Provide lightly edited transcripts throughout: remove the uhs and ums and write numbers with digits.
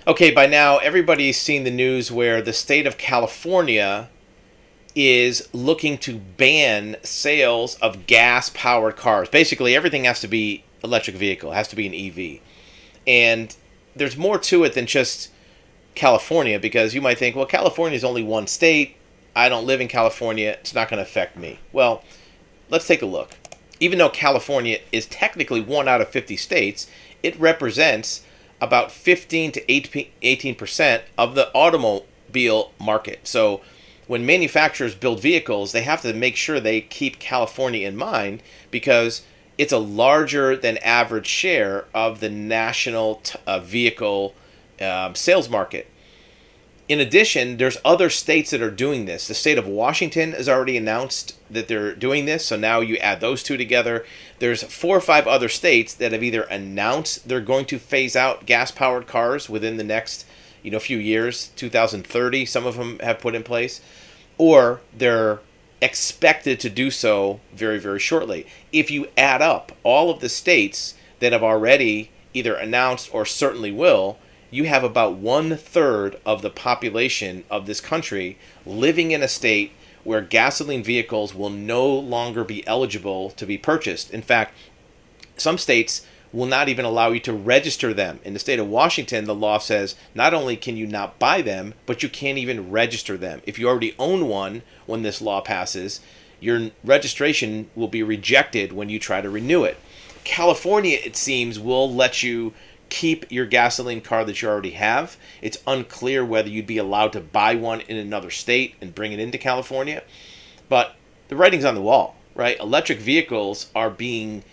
Okay, by now everybody's seen the news where the state of California is looking to ban sales of gas powered cars. Basically, everything has to be electric vehicle, has to be an EV. And there's more to it than just California, because you might think, well, California is only one state. I don't live in California. It's not going to affect me. Well, let's take a look. Even though California is technically one out of 50 states, it represents about 15 to 18% of the automobile market. So when manufacturers build vehicles, they have to make sure they keep California in mind, because it's a larger than average share of the national vehicle sales market. In addition, there's other states that are doing this. The state of Washington has already announced that they're doing this, so now you add those two together. There's 4 or 5 other states that have either announced they're going to phase out gas-powered cars within the next, few years, 2030. Some of them have put in place, or they're expected to do so very, very shortly. If you add up all of the states that have already either announced or certainly will, you have about 1/3 of the population of this country living in a state where gasoline vehicles will no longer be eligible to be purchased. In fact, some states will not even allow you to register them. In the state of Washington, the law says not only can you not buy them, but you can't even register them. If you already own one when this law passes, your registration will be rejected when you try to renew it. California, it seems, will let you keep your gasoline car that you already have. It's unclear whether you'd be allowed to buy one in another state and bring it into California. But the writing's on the wall, right? Electric vehicles are being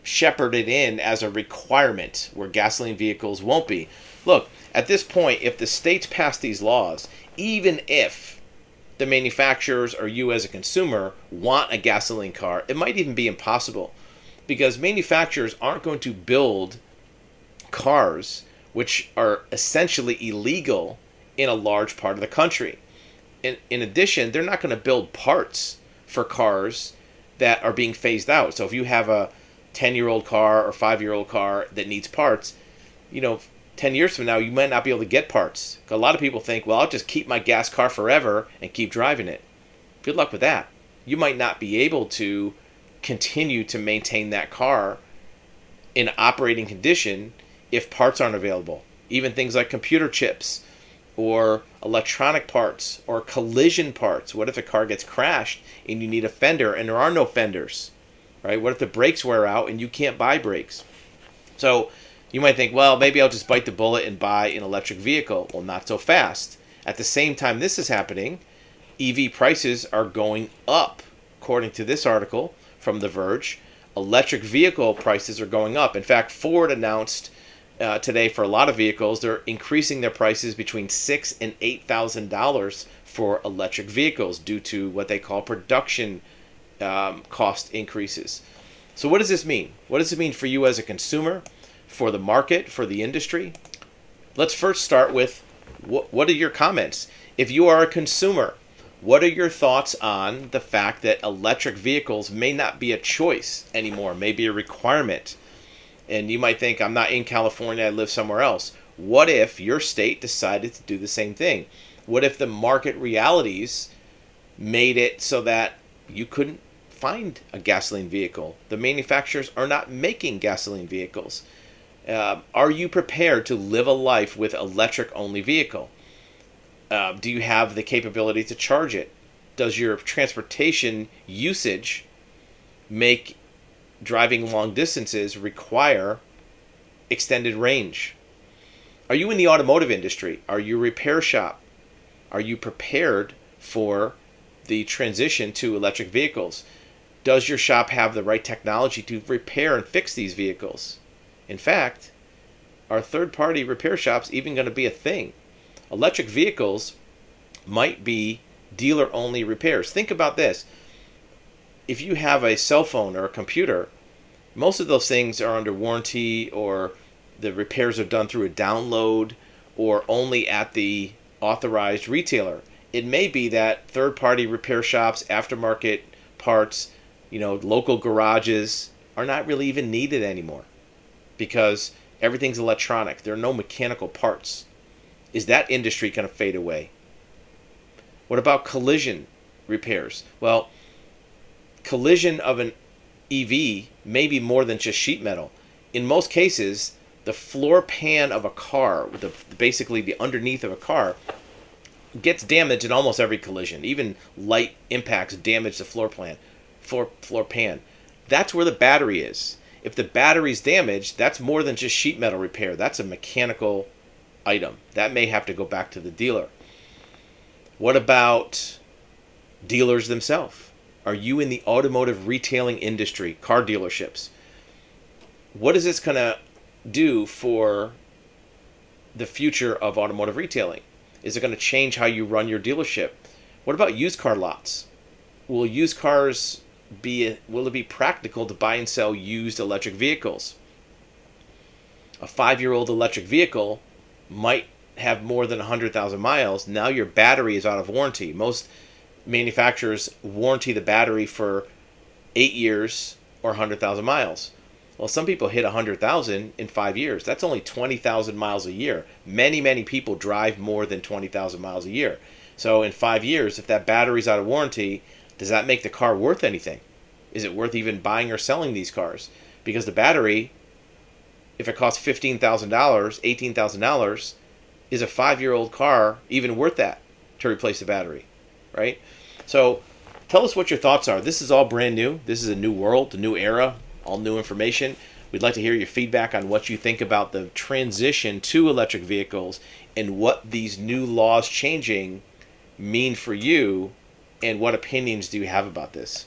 shepherded in as a requirement where gasoline vehicles won't be. Look, at this point, if the states pass these laws, even if the manufacturers or you as a consumer want a gasoline car, it might even be impossible, because manufacturers aren't going to build cars which are essentially illegal in a large part of the country. In addition, they're not going to build parts for cars that are being phased out. So if you have a 10-year-old car or 5-year-old car that needs parts, 10 years from now, you might not be able to get parts. A lot of people think, well, I'll just keep my gas car forever and keep driving it. Good luck with that. You might not be able to continue to maintain that car in operating condition if parts aren't available. Even things like computer chips or electronic parts or collision parts. What if a car gets crashed and you need a fender and there are no fenders, right? What if the brakes wear out and you can't buy brakes? So you might think, well, maybe I'll just bite the bullet and buy an electric vehicle. Well, not so fast. At the same time this is happening, EV prices are going up. According to this article from The Verge, electric vehicle prices are going up. In fact, Ford announced today, for a lot of vehicles, they're increasing their prices between $6,000 and $8,000 for electric vehicles due to what they call production cost increases. So what does this mean? What does it mean for you as a consumer, for the market, for the industry? Let's first start with what are your comments? If you are a consumer, what are your thoughts on the fact that electric vehicles may not be a choice anymore, may be a requirement? And you might think, I'm not in California, I live somewhere else. What if your state decided to do the same thing? What if the market realities made it so that you couldn't find a gasoline vehicle? The manufacturers are not making gasoline vehicles. Are you prepared to live a life with electric-only vehicle? Do you have the capability to charge it? Does your transportation usage make driving long distances require extended range? Are you in the automotive industry? Are you a repair shop? Are you prepared for the transition to electric vehicles? Does your shop have the right technology to repair and fix these vehicles? In fact, are third-party repair shops even going to be a thing? Electric vehicles might be dealer-only repairs. Think about this. If you have a cell phone or a computer, most of those things are under warranty, or the repairs are done through a download or only at the authorized retailer. It may be that third-party repair shops, aftermarket parts, local garages are not really even needed anymore, because Everything's electronic. There are no mechanical parts. Is that industry going to fade away? What about collision repairs? Well, collision of an EV may be more than just sheet metal. In most cases, the floor pan of a car, basically the underneath of a car, gets damaged in almost every collision. Even light impacts damage the floor pan. That's where the battery is. If the battery's damaged, that's more than just sheet metal repair. That's a mechanical item. That may have to go back to the dealer. What about dealers themselves? Are you in the automotive retailing industry, car dealerships? What is this going to do for the future of automotive retailing? Is it going to change how you run your dealership? What about used car lots? Will it be practical to buy and sell used electric vehicles? A 5-year-old electric vehicle might have more than 100,000 miles. Now your battery is out of warranty. Most manufacturers warranty the battery for 8 years or 100,000 miles. Well, some people hit 100,000 in 5 years. That's only 20,000 miles a year. Many people drive more than 20,000 miles a year. So in 5 years, if that battery's out of warranty, does that make the car worth anything? Is it worth even buying or selling these cars? Because the battery, if it costs $15,000, $18,000, is a 5-year-old car even worth that to replace the battery, right? So tell us what your thoughts are. This is all brand new. This is a new world, a new era, all new information. We'd like to hear your feedback on what you think about the transition to electric vehicles and what these new laws changing mean for you, and what opinions do you have about this?